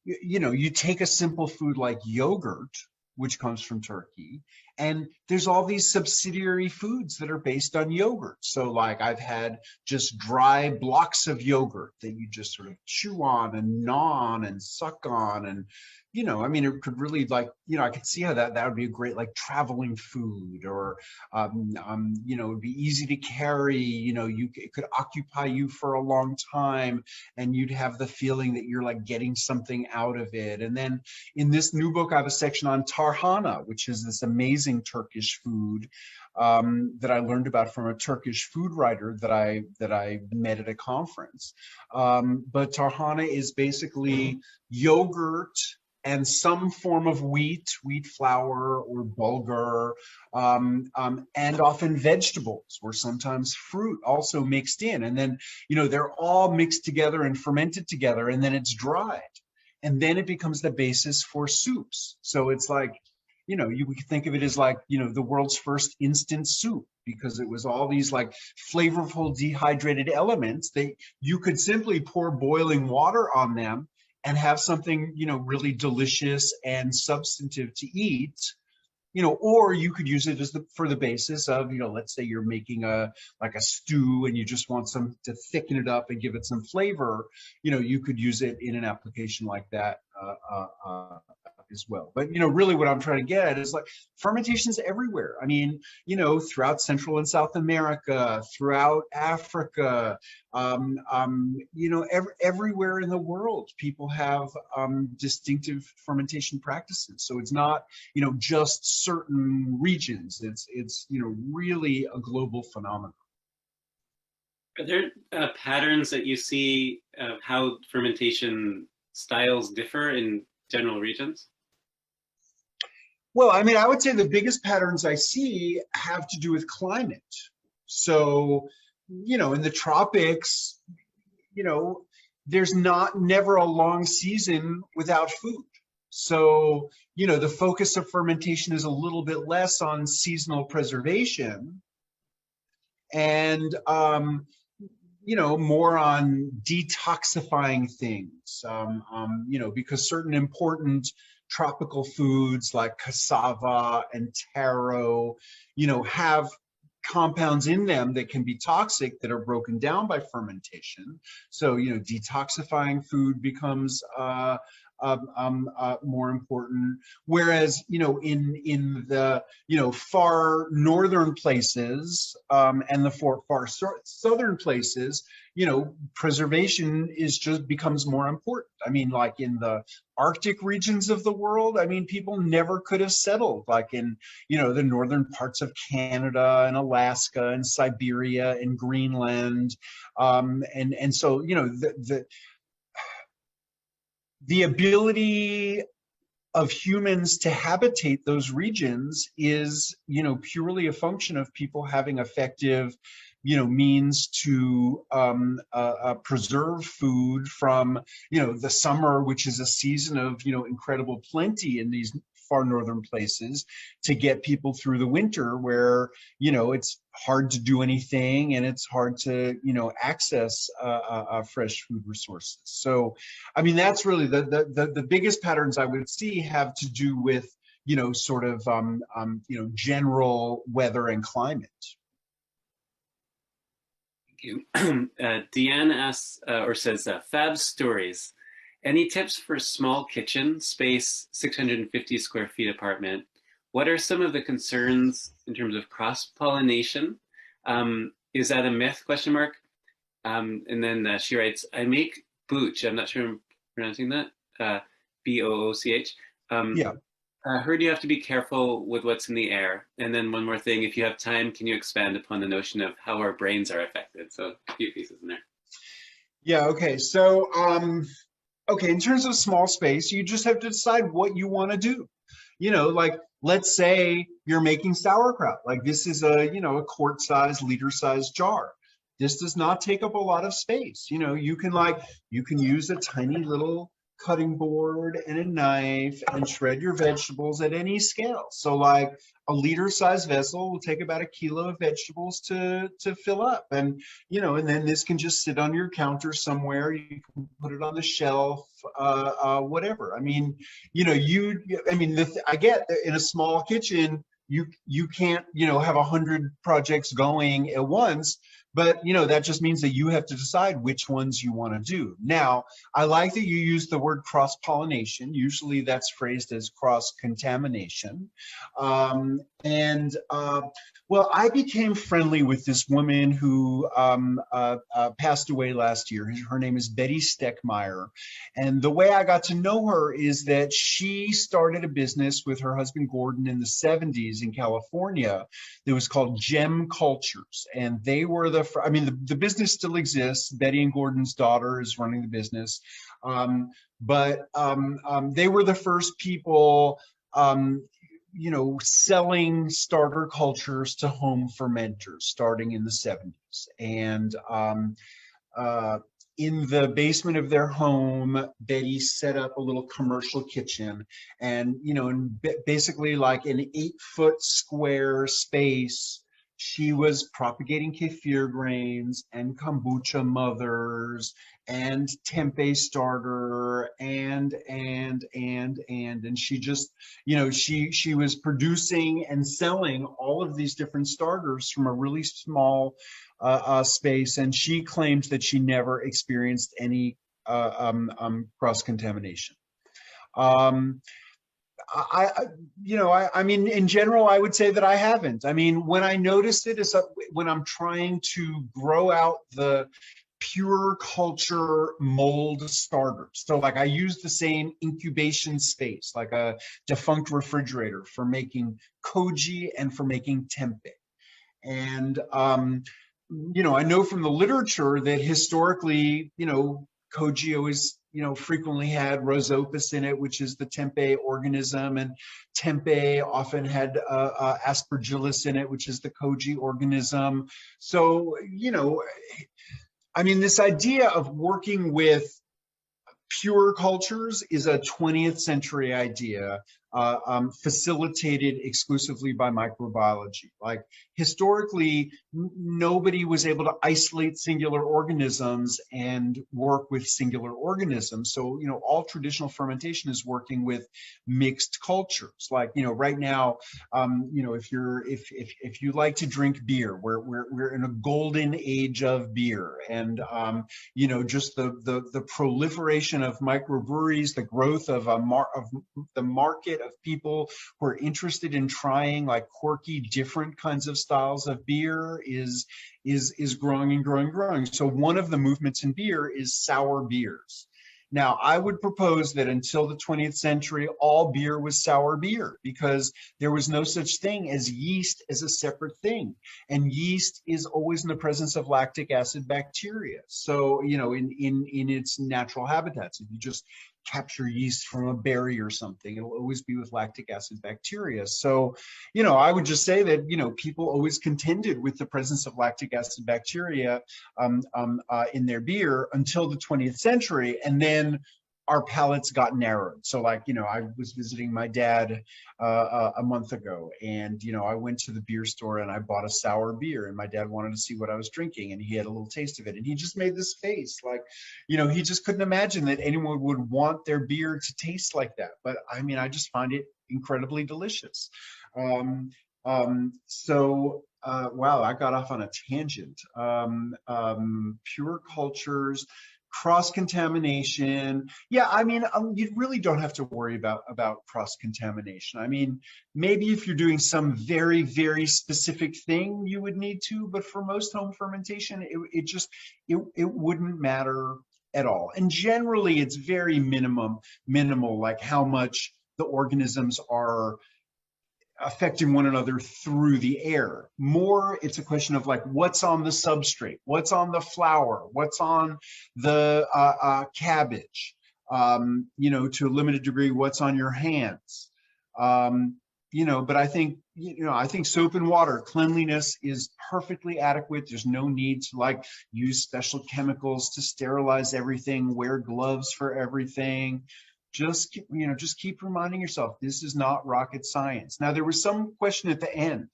you take a simple food like yogurt, which comes from Turkey, and there's all these subsidiary foods that are based on yogurt. So like I've had just dry blocks of yogurt that you just sort of chew on and gnaw on and suck on. And, it could really like, I could see how that would be a great like traveling food, or, it would be easy to carry, it could occupy you for a long time, and you'd have the feeling that you're like getting something out of it. And then in this new book, I have a section on tarhana, which is this amazing Turkish food that I learned about from a Turkish food writer that I met at a conference. But tarhana is basically yogurt and some form of wheat flour or bulgur, and often vegetables or sometimes fruit also mixed in. And then, they're all mixed together and fermented together, and then it's dried. And then it becomes the basis for soups. So it's like, you could think of it as like, the world's first instant soup, because it was all these like flavorful dehydrated elements that you could simply pour boiling water on them and have something, really delicious and substantive to eat. Or you could use it for the basis of, let's say you're making a stew and you just want some to thicken it up and give it some flavor. You could use it in an application like that as well. But really what I'm trying to get at is like fermentation's everywhere. I mean, throughout Central and South America, throughout Africa, everywhere in the world, people have distinctive fermentation practices. So it's not, just certain regions. It's really a global phenomenon. Are there patterns that you see of how fermentation styles differ in general regions? Well, I mean, I would say the biggest patterns I see have to do with climate. So, in the tropics, there's never a long season without food. So, the focus of fermentation is a little bit less on seasonal preservation and, more on detoxifying things, because certain important tropical foods like cassava and taro, have compounds in them that can be toxic that are broken down by fermentation. So, detoxifying food becomes more important. Whereas, in the, far northern places and the far southern places, preservation becomes more important. I mean, like in the Arctic regions of the world, I mean, people never could have settled like in, the northern parts of Canada and Alaska and Siberia and Greenland. And so, the ability of humans to habitate those regions is, purely a function of people having effective, means to preserve food from, the summer, which is a season of, incredible plenty in these far northern places, to get people through the winter where, it's hard to do anything and it's hard to, access fresh food resources. So, I mean, that's really the biggest patterns I would see have to do with, sort of, general weather and climate. Deanne asks or says, Fab Stories. Any tips for small kitchen space, 650 square feet apartment? What are some of the concerns in terms of cross-pollination? Is that a myth, question mark? And then she writes, I make booch. I'm not sure I'm pronouncing that. B-O-O-C-H. Yeah. Heard you have to be careful with what's in the air. And then one more thing, if you have time, can you expand upon the notion of how our brains are affected? So a few pieces in there. Yeah, okay. So, okay, in terms of small space, you just have to decide what you want to do. Like, let's say you're making sauerkraut. Like this is a, a quart-sized, liter-sized jar. This does not take up a lot of space. You can use a tiny little cutting board and a knife and shred your vegetables at any scale. So like a liter-sized vessel will take about 1 kilo of vegetables to fill up. And, and then this can just sit on your counter somewhere. You can put it on the shelf, whatever. I mean, I get that in a small kitchen, you can't, have 100 projects going at once. But, that just means that you have to decide which ones you want to do. Now, I like that you use the word cross-pollination. Usually that's phrased as cross-contamination. Well, I became friendly with this woman who passed away last year. Her name is Betty Steckmeyer. And the way I got to know her is that she started a business with her husband Gordon in the 70s in California that was called Gem Cultures. And they were the I mean, the business still exists. Betty and Gordon's daughter is running the business. But they were the first people, selling starter cultures to home fermenters starting in the 70s. And in the basement of their home, Betty set up a little commercial kitchen, and basically like an 8-foot square space, she was propagating kefir grains and kombucha mothers and tempeh starter and she just she was producing and selling all of these different starters from a really small space, and she claims that she never experienced any cross-contamination. I mean, in general, I would say that I haven't. I mean, when I noticed it is when I'm trying to grow out the pure culture mold starters. So like I use the same incubation space, like a defunct refrigerator, for making koji and for making tempeh. And I know from the literature that historically, koji always, frequently had rhizopus in it, which is the tempeh organism, and tempeh often had aspergillus in it, which is the koji organism. So, I mean, this idea of working with pure cultures is a 20th century idea, facilitated exclusively by microbiology. Like historically, nobody was able to isolate singular organisms and work with singular organisms. So, all traditional fermentation is working with mixed cultures. Like, right now, if you like to drink beer, we're in a golden age of beer, and just the proliferation of microbreweries, the growth of the market of people who are interested in trying like quirky, different kinds of styles of beer is growing and growing and growing. So one of the movements in beer is sour beers. Now, I would propose that until the 20th century, all beer was sour beer, because there was no such thing as yeast as a separate thing. And yeast is always in the presence of lactic acid bacteria. So, in its natural habitats, if you just capture yeast from a berry or something, it'll always be with lactic acid bacteria. So, I would just say that, people always contended with the presence of lactic acid bacteria in their beer until the 20th century. And then our palates got narrowed. So like, I was visiting my dad a month ago, and, I went to the beer store and I bought a sour beer, and my dad wanted to see what I was drinking, and he had a little taste of it, and he just made this face like, he just couldn't imagine that anyone would want their beer to taste like that. But I mean, I just find it incredibly delicious. Wow, I got off on a tangent. Pure cultures, cross-contamination. Yeah, I mean, you really don't have to worry about cross-contamination. I mean, maybe if you're doing some very, very specific thing, you would need to, but for most home fermentation, it wouldn't matter at all. And generally, it's very minimal, like how much the organisms are affecting one another through the air. More, it's a question of like what's on the substrate, what's on the flour, what's on the cabbage, to a limited degree, what's on your hands. But I think, I think soap and water, cleanliness is perfectly adequate. There's no need to like use special chemicals to sterilize everything, wear gloves for everything. Just keep reminding yourself, this is not rocket science. Now, there was some question at the end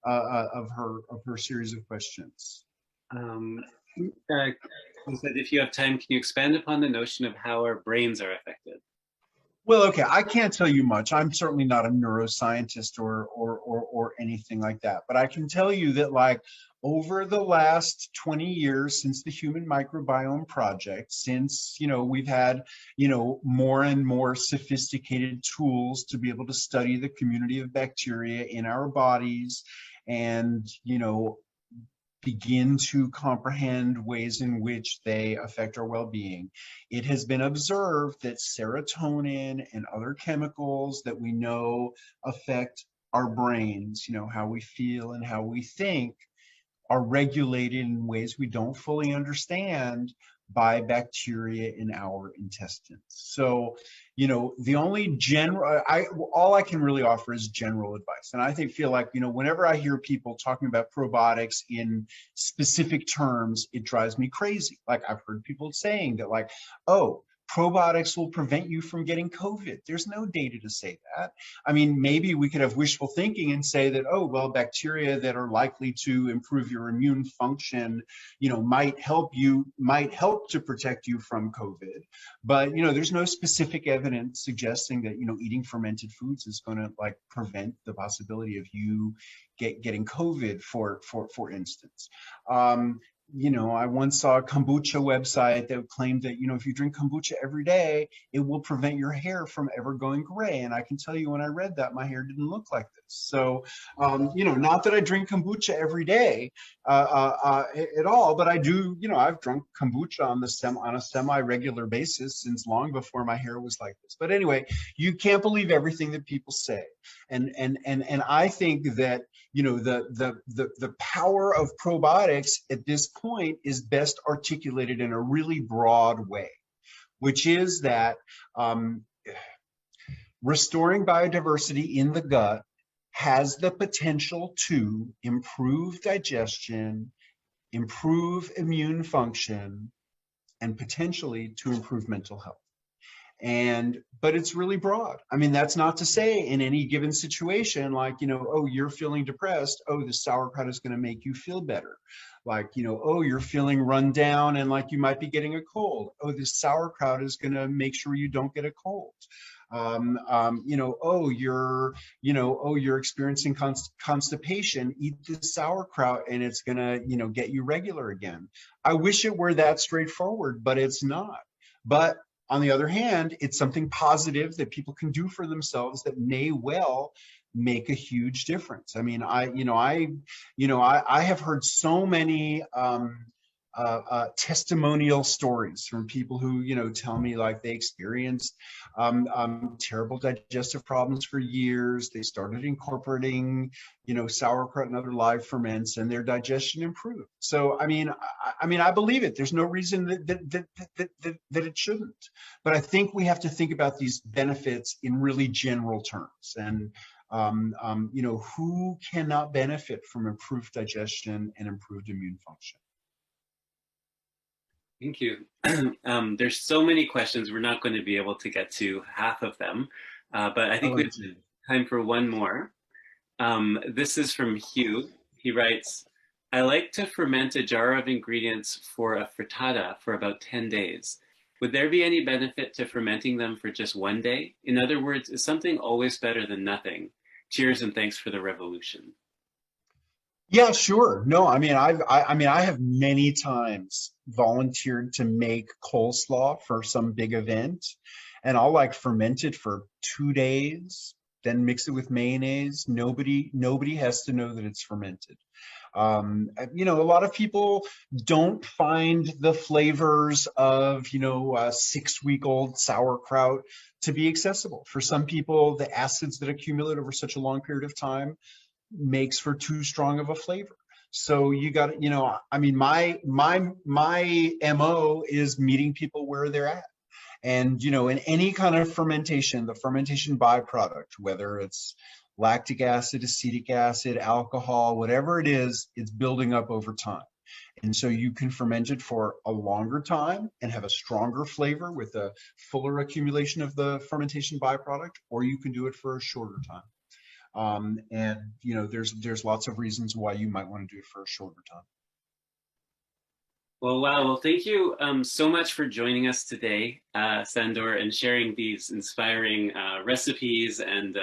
of her series of questions. You said if you have time, can you expand upon the notion of how our brains are affected? Well, okay, I can't tell you much. I'm certainly not a neuroscientist or anything like that. But I can tell you that, like, over the last 20 years since the Human Microbiome Project, since, we've had, more and more sophisticated tools to be able to study the community of bacteria in our bodies and, begin to comprehend ways in which they affect our well-being, it has been observed that serotonin and other chemicals that we know affect our brains, how we feel and how we think, are regulated in ways we don't fully understand by bacteria in our intestines. So, the only all I can really offer is general advice. And I feel like, whenever I hear people talking about probiotics in specific terms, it drives me crazy. Like, I've heard people saying that, like, oh, probiotics will prevent you from getting COVID. There's no data to say that. I mean, maybe we could have wishful thinking and say that, oh, well, bacteria that are likely to improve your immune function, might help to protect you from COVID. But, there's no specific evidence suggesting that, eating fermented foods is going to like prevent the possibility of you getting COVID, for instance. I once saw a kombucha website that claimed that, if you drink kombucha every day, it will prevent your hair from ever going gray. And I can tell you, when I read that, my hair didn't look like this. So, not that I drink kombucha every day at all, but I do, I've drunk kombucha on a semi-regular basis since long before my hair was like this. But anyway, you can't believe everything that people say. And I think that, the power of probiotics at this point is best articulated in a really broad way, which is that restoring biodiversity in the gut has the potential to improve digestion, improve immune function, and potentially to improve mental health. But it's really broad. I mean, that's not to say in any given situation, like, oh, you're feeling depressed. Oh, the sauerkraut is going to make you feel better. Like, oh, you're feeling run down and like you might be getting a cold. Oh, this sauerkraut is going to make sure you don't get a cold. Oh, you're experiencing constipation. Eat the sauerkraut and it's going to, get you regular again. I wish it were that straightforward, but it's not. But on the other hand, it's something positive that people can do for themselves that may well make a huge difference. I mean, I have heard so many testimonial stories from people who, tell me like they experienced terrible digestive problems for years. They started incorporating, sauerkraut and other live ferments, and their digestion improved. So, I believe it. There's no reason that it shouldn't. But I think we have to think about these benefits in really general terms. And who cannot benefit from improved digestion and improved immune function? Thank you. There's so many questions. We're not going to be able to get to half of them, but I think we have time for one more. This is from Hugh. He writes, I like to ferment a jar of ingredients for a frittata for about 10 days. Would there be any benefit to fermenting them for just one day? In other words, is something always better than nothing? Cheers and thanks for the revolution. Yeah, sure. No, I have many times volunteered to make coleslaw for some big event, and I'll like ferment it for 2 days, then mix it with mayonnaise. Nobody has to know that it's fermented. A lot of people don't find the flavors of, a 6-week-old sauerkraut to be accessible. For some people, the acids that accumulate over such a long period of time makes for too strong of a flavor. So you got, my MO is meeting people where they're at. And, in any kind of fermentation, the fermentation byproduct, whether it's lactic acid, acetic acid, alcohol, whatever it is, it's building up over time. And so you can ferment it for a longer time and have a stronger flavor with a fuller accumulation of the fermentation byproduct, or you can do it for a shorter time. There's lots of reasons why you might want to do it for a shorter time. Well, wow. Well, thank you so much for joining us today, Sandor, and sharing these inspiring recipes and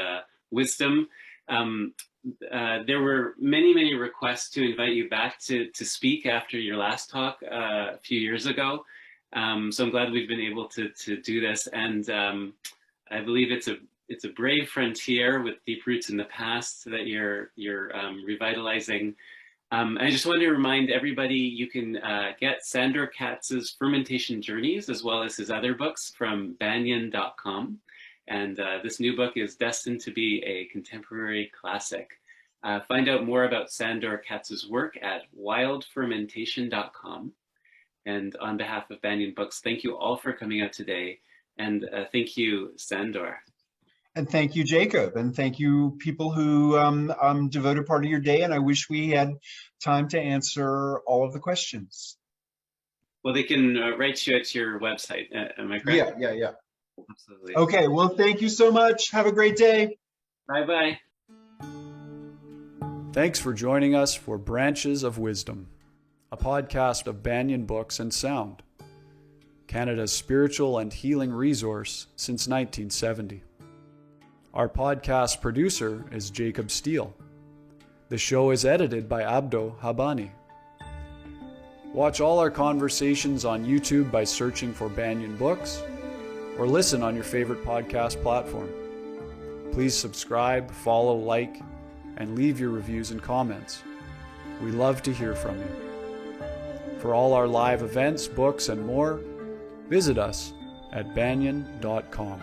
wisdom. There were many requests to invite you back to speak after your last talk a few years ago. So I'm glad we've been able to do this. And I believe it's a brave frontier with deep roots in the past that you're revitalizing. I just want to remind everybody you can get Sandor Katz's Fermentation Journeys as well as his other books from Banyen.com. And this new book is destined to be a contemporary classic. Find out more about Sandor Katz's work at wildfermentation.com. And on behalf of Banyen Books, thank you all for coming out today. And thank you, Sandor. And thank you, Jacob. And thank you, people who devoted part of your day. And I wish we had time to answer all of the questions. Well, they can write you at your website. Am I correct? Yeah. Absolutely. Okay, well, thank you so much. Have a great day. Bye-bye. Thanks for joining us for Branches of Wisdom, a podcast of Banyen Books and Sound, Canada's spiritual and healing resource since 1970. Our podcast producer is Jacob Steele. The show is edited by Abdo Habani. Watch all our conversations on YouTube by searching for Banyen Books, or listen on your favorite podcast platform. Please subscribe, follow, like, and leave your reviews and comments. We love to hear from you. For all our live events, books, and more, visit us at banyen.com.